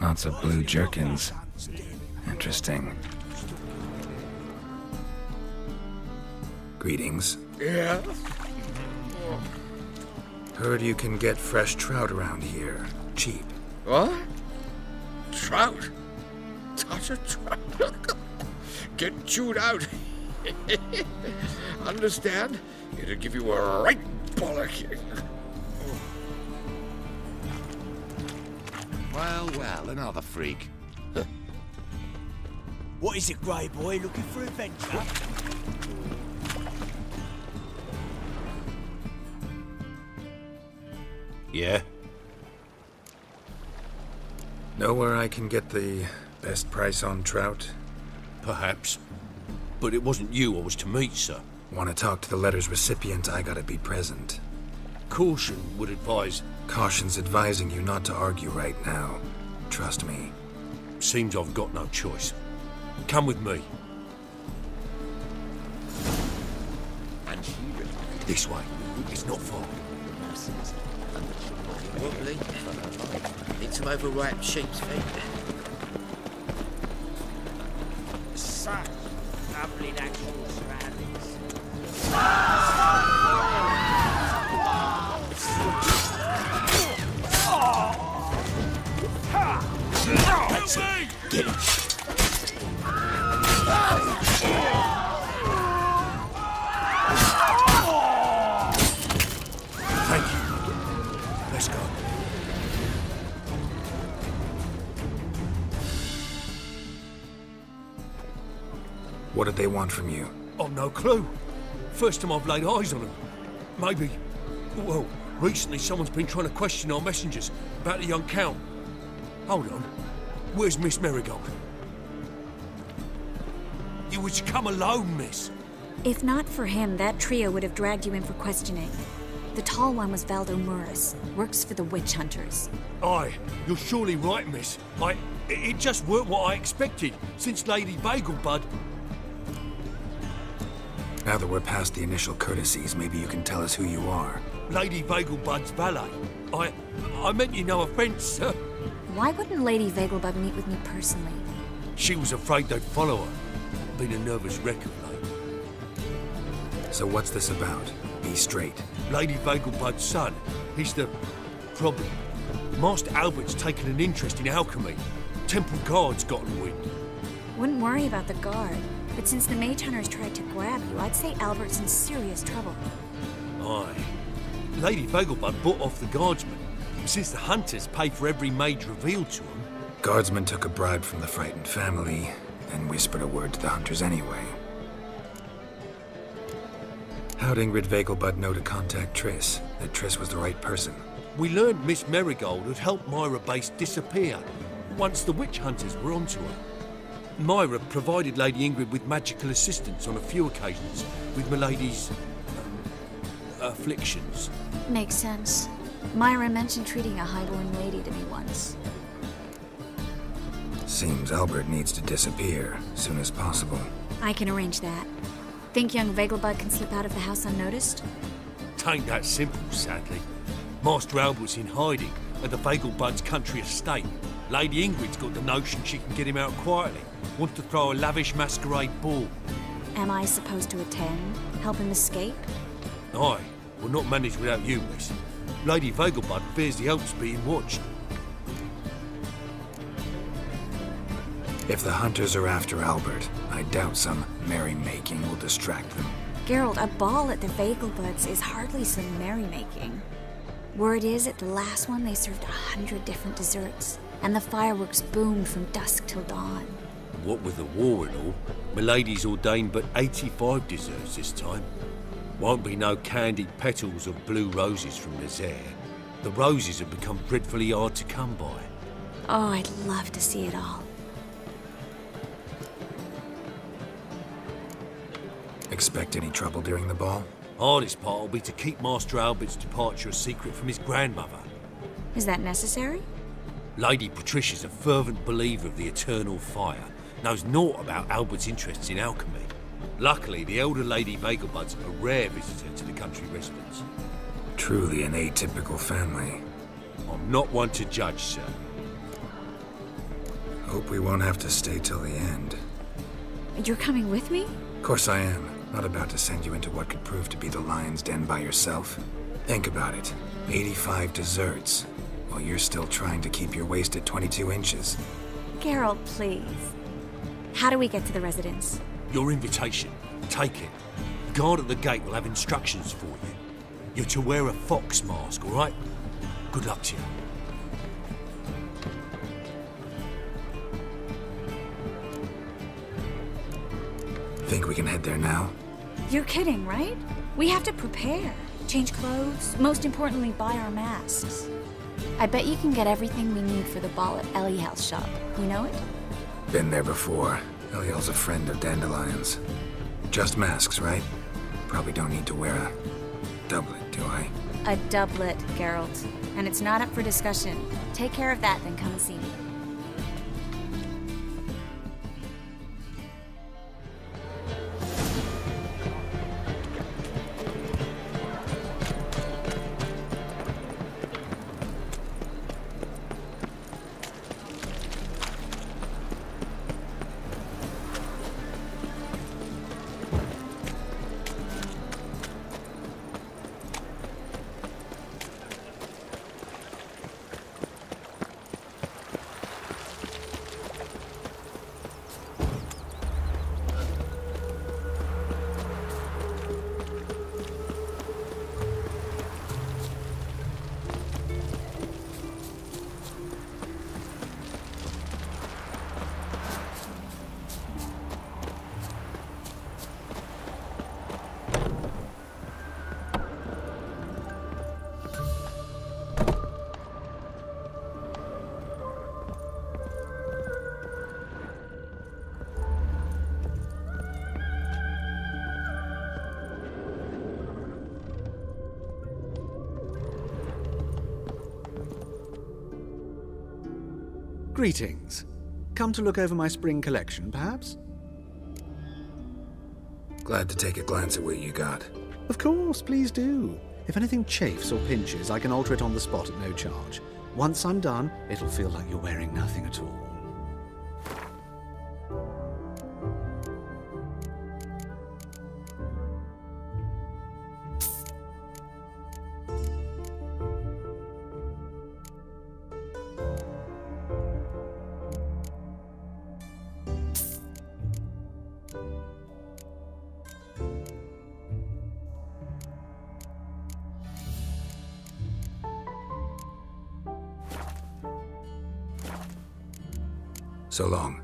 Lots of blue jerkins. Interesting. Greetings. Yeah? Heard you can get fresh trout around here. Cheap. What? Trout? Touch a trout? Get chewed out. Understand? It'll give you a right bollocking. Well, well, another freak. What is it, Grey Boy? Looking for adventure? Yeah? Know where I can get the best price on trout? Perhaps. But it wasn't you I was to meet, sir. Want to talk to the letter's recipient, I gotta be present. Caution would advise... Caution's advising you not to argue right now. Trust me. Seems I've got no choice. Come with me. This way. It's not far. Wobbly. Need some overripe sheep's feet. Such lovely natural surroundings. That's it. Get him. Thank you. Let's go. What did they want from you? I've no clue. First time I've laid eyes on them. Maybe... Well, recently someone's been trying to question our messengers about the young Count. Hold on. Where's Miss Marigold? You was to come alone, miss. If not for him, that trio would have dragged you in for questioning. The tall one was Valdo Muris, works for the witch hunters. Aye, you're surely right, miss. It just weren't what I expected, since Lady Vagelbud... Now that we're past the initial courtesies, maybe you can tell us who you are. Lady Vagelbud's valet. I meant you no offence, sir. Why wouldn't Lady Vagelbud meet with me personally? She was afraid they'd follow her. Been a nervous wreck of late. So what's this about? Be straight. Lady Vagelbud's son, he's the problem. Master Albert's taken an interest in alchemy. Temple Guard's gotten wind. Wouldn't worry about the guard, but since the mage hunters tried to grab you, I'd say Albert's in serious trouble. Aye. Lady Vagelbud bought off the guardsmen, since the hunters pay for every mage revealed to them. Guardsmen took a bribe from the frightened family, and whispered a word to the hunters anyway. How'd Ingrid Vagelbud know to contact Triss? That Triss was the right person? We learned Miss Marigold had helped Myra Base disappear, once the witch hunters were onto her. Myra provided Lady Ingrid with magical assistance on a few occasions with Milady's... afflictions. Makes sense. Myra mentioned treating a highborn lady to me once. Seems Albert needs to disappear soon as possible. I can arrange that. Think young Vagelbud can slip out of the house unnoticed? Tain't that simple, sadly. Master Albert's in hiding at the Vagelbud's country estate. Lady Ingrid's got the notion she can get him out quietly. Wants to throw a lavish masquerade ball. Am I supposed to attend? Help him escape? Aye, will not manage without you, miss. Lady Vagelbud fears the Alps being watched. If the hunters are after Albert, I doubt some merrymaking will distract them. Geralt, a ball at the Vagelbuds is hardly some merrymaking. Word is, at the last one they served 100 different desserts, and the fireworks boomed from dusk till dawn. What with the war and all, Milady's ordained but 85 desserts this time. Won't be no candied petals or blue roses from Nazaire. The roses have become dreadfully hard to come by. Oh, I'd love to see it all. Expect any trouble during the ball? Hardest part will be to keep Master Albert's departure a secret from his grandmother. Is that necessary? Lady Patricia's a fervent believer of the eternal fire, knows naught about Albert's interests in alchemy. Luckily, the elder Lady Vagelbud's a rare visitor to the country residence. Truly an atypical family. I'm not one to judge, sir. Hope we won't have to stay till the end. You're coming with me? Of course I am. Not about to send you into what could prove to be the lion's den by yourself. Think about it. 85 desserts, while you're still trying to keep your waist at 22 inches. Geralt, please. How do we get to the residence? Your invitation. Take it. The guard at the gate will have instructions for you. You're to wear a fox mask, all right? Good luck to you. Think we can head there now? You're kidding, right? We have to prepare. Change clothes, most importantly, buy our masks. I bet you can get everything we need for the ball at Eliel's shop. You know it? Been there before. Eliel's a friend of Dandelion's. Just masks, right? Probably don't need to wear a doublet, do I? A doublet, Geralt. And it's not up for discussion. Take care of that, then come and see me. Greetings. Come to look over my spring collection, perhaps? Glad to take a glance at what you got. Of course, please do. If anything chafes or pinches, I can alter it on the spot at no charge. Once I'm done, it'll feel like you're wearing nothing at all. So long.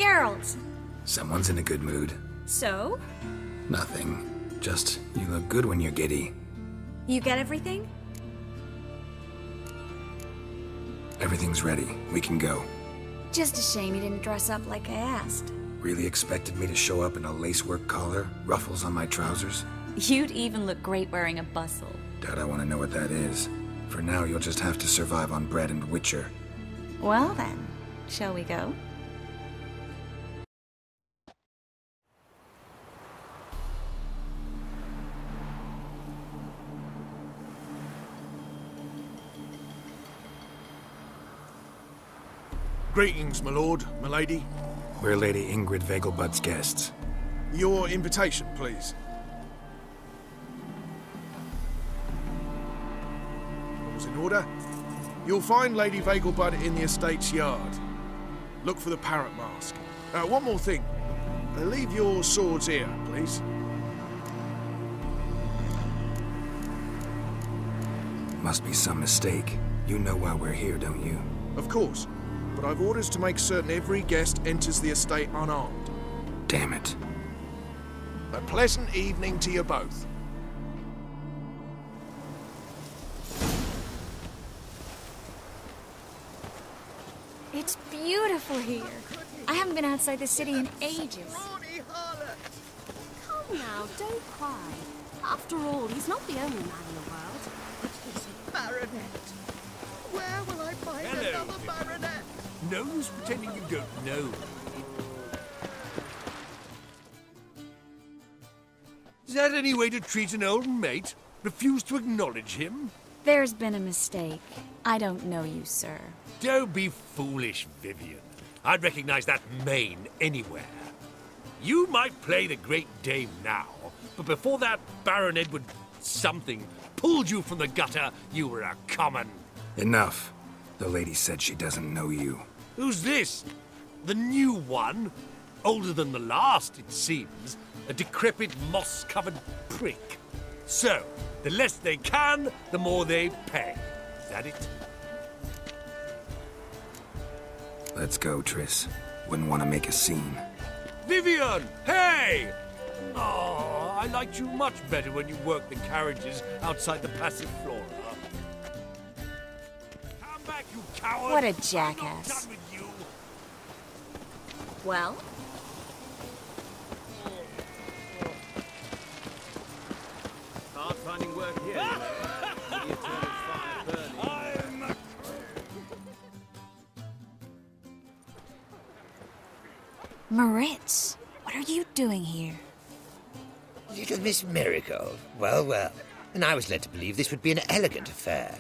Geralt! Someone's in a good mood. So? Nothing. Just, you look good when you're giddy. You get everything? Everything's ready. We can go. Just a shame you didn't dress up like I asked. Really expected me to show up in a lacework collar, ruffles on my trousers? You'd even look great wearing a bustle. Doubt I want to know what that is. For now, you'll just have to survive on bread and Witcher. Well then, shall we go? Greetings, my lord, my lady. We're Lady Ingrid Vegelbud's guests. Your invitation, please. All's in order. You'll find Lady Vegelbud in the estate's yard. Look for the parrot mask. One more thing. Leave your swords here, please. Must be some mistake. You know why we're here, don't you? Of course. But I've orders to make certain every guest enters the estate unarmed. Damn it. A pleasant evening to you both. It's beautiful here. I haven't been outside the city in ages. Come now, don't cry. After all, he's not the only man in the world. Baronet. Where will I find another baronet? No use pretending you don't know. Is that any way to treat an old mate? Refuse to acknowledge him? There's been a mistake. I don't know you, sir. Don't be foolish, Vivian. I'd recognize that mane anywhere. You might play the Great Dame now, but before that Baron Edward something pulled you from the gutter, you were a common. Enough. The lady said she doesn't know you. Who's this? The new one? Older than the last, it seems. A decrepit, moss-covered prick. So, the less they can, the more they pay. Is that it? Let's go, Triss. Wouldn't want to make a scene. Vivian! Hey! Oh, I liked you much better when you worked the carriages outside the Passiflora. Come back, you coward! What a I'm not jackass. done with you. Well? Hard finding work here. The eternal fire burning. Moritz, what are you doing here? Little Miss Marigold. Well, well. And I was led to believe this would be an elegant affair.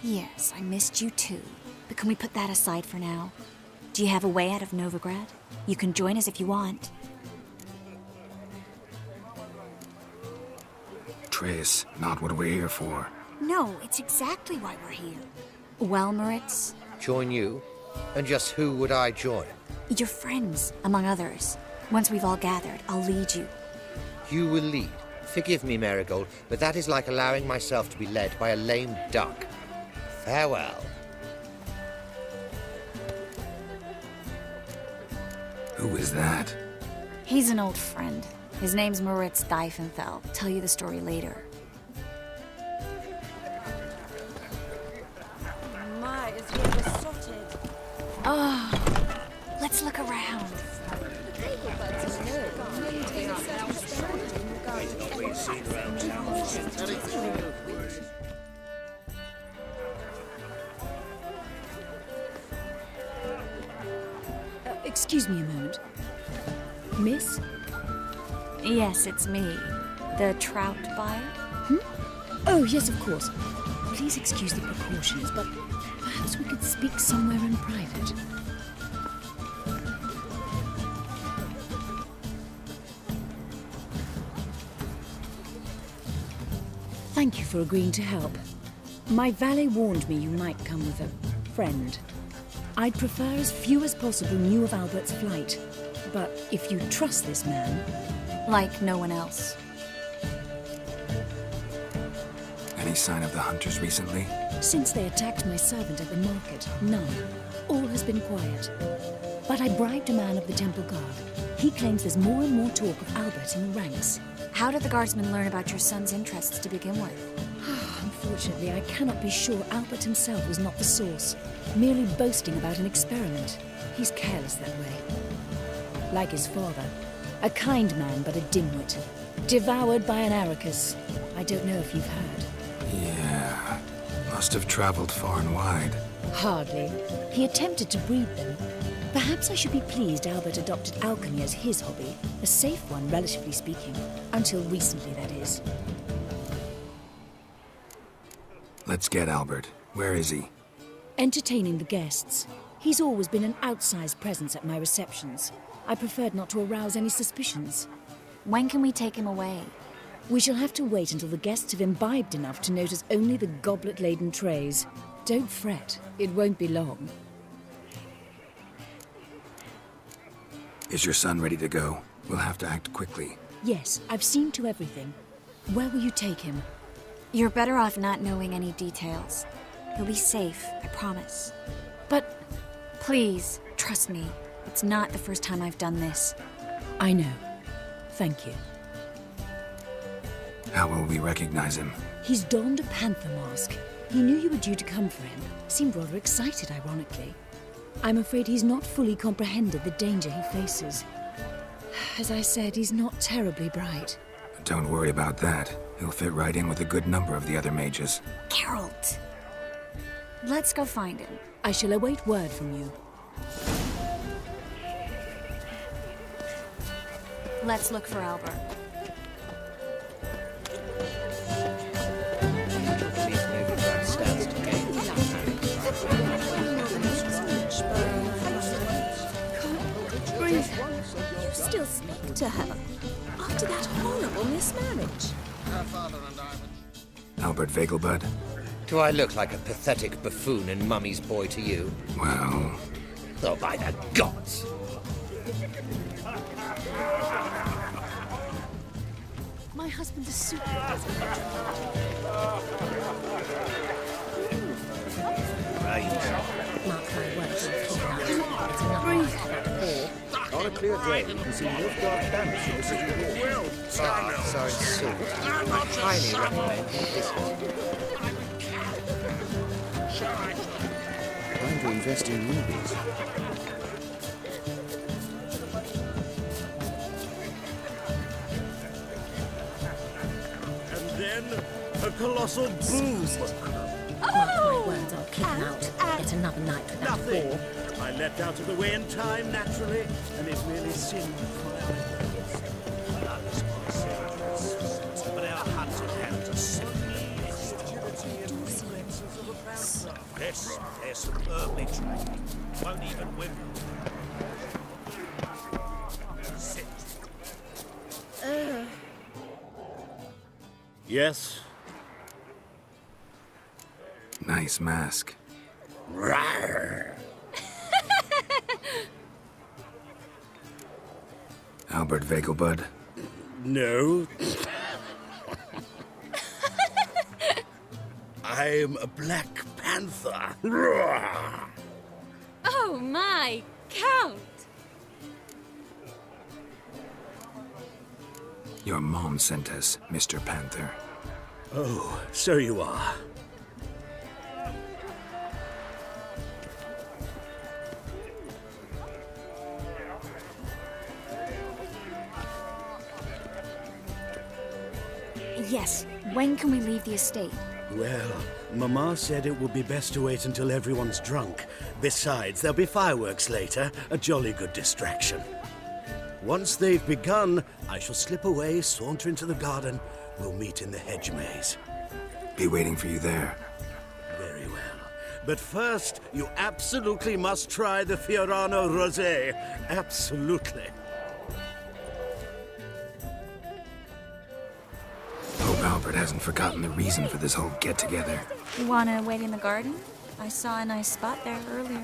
Yes, I missed you too. But can we put that aside for now? Do you have a way out of Novigrad? You can join us if you want. Triss, not what we're here for. No, it's exactly why we're here. Well, Moritz? Join you? And just who would I join? Your friends, among others. Once we've all gathered, I'll lead you. You will lead. Forgive me, Marigold, but that is like allowing myself to be led by a lame duck. Farewell. Who is that? He's an old friend. His name's Moritz Diefenthal. Tell you the story later. My, is he besotted. Oh, let's look around. Excuse me a moment. Miss? Yes, it's me. The trout buyer? Oh, yes, of course. Please excuse the precautions, but perhaps we could speak somewhere in private. Thank you for agreeing to help. My valet warned me you might come with a friend. I'd prefer as few as possible knew of Albert's flight. But if you trust this man... Like no one else. Any sign of the hunters recently? Since they attacked my servant at the market, none. All has been quiet. But I bribed a man of the Temple Guard. He claims there's more and more talk of Albert in the ranks. How did the guardsmen learn about your son's interests to begin with? Unfortunately, I cannot be sure Albert himself was not the source, merely boasting about an experiment. He's careless that way. Like his father, a kind man but a dimwit, devoured by an Arrakis. I don't know if you've heard. Yeah, must have traveled far and wide. Hardly. He attempted to breed them. Perhaps I should be pleased Albert adopted alchemy as his hobby, a safe one, relatively speaking. Until recently, that is. Let's get Albert. Where is he? Entertaining the guests. He's always been an outsized presence at my receptions. I preferred not to arouse any suspicions. When can we take him away? We shall have to wait until the guests have imbibed enough to notice only the goblet-laden trays. Don't fret, it won't be long. Is your son ready to go? We'll have to act quickly. Yes, I've seen to everything. Where will you take him? You're better off not knowing any details. He'll be safe, I promise. But... Please, trust me. It's not the first time I've done this. I know. Thank you. How will we recognize him? He's donned a panther mask. He knew you were due to come for him. Seemed rather excited, ironically. I'm afraid he's not fully comprehended the danger he faces. As I said, he's not terribly bright. Don't worry about that. He'll fit right in with a good number of the other mages. Geralt! Let's go find him. I shall await word from you. Let's look for Albert. You still speak to her after that horrible mismarriage. Albert Vegelbud? Do I look like a pathetic buffoon and Mummy's boy to you? Well... Oh, by the gods! My husband is super. Mark my words, it's enough. On a clear day, you can see Nilfgaard banners in the city wall. Sorry, soup. I highly recommend this. Trying to invest in movies. And then a colossal boom. Mark my words, I'll kick him out. It's another night without Nothing. war. I leapt out of the way in time, naturally, and it really seemed but our hunted hands are simply This, they're superbly trained. Won't even win. Sit. Yes? Nice mask. Rawr. Albert Vegelbud? No. I'm a Black Panther. Rawr. Oh my, Count! Your mom sent us, Mr. Panther. Oh, so you are. Yes, when can we leave the estate? Well, Mama said it would be best to wait until everyone's drunk. Besides, there'll be fireworks later, a jolly good distraction. Once they've begun, I shall slip away, saunter into the garden. We'll meet in the hedge maze. Be waiting for you there. Very well. But first, you absolutely must try the Fiorano Rosé. Absolutely. Hope Albert hasn't forgotten the reason for this whole get-together. You wanna wait in the garden? I saw a nice spot there earlier.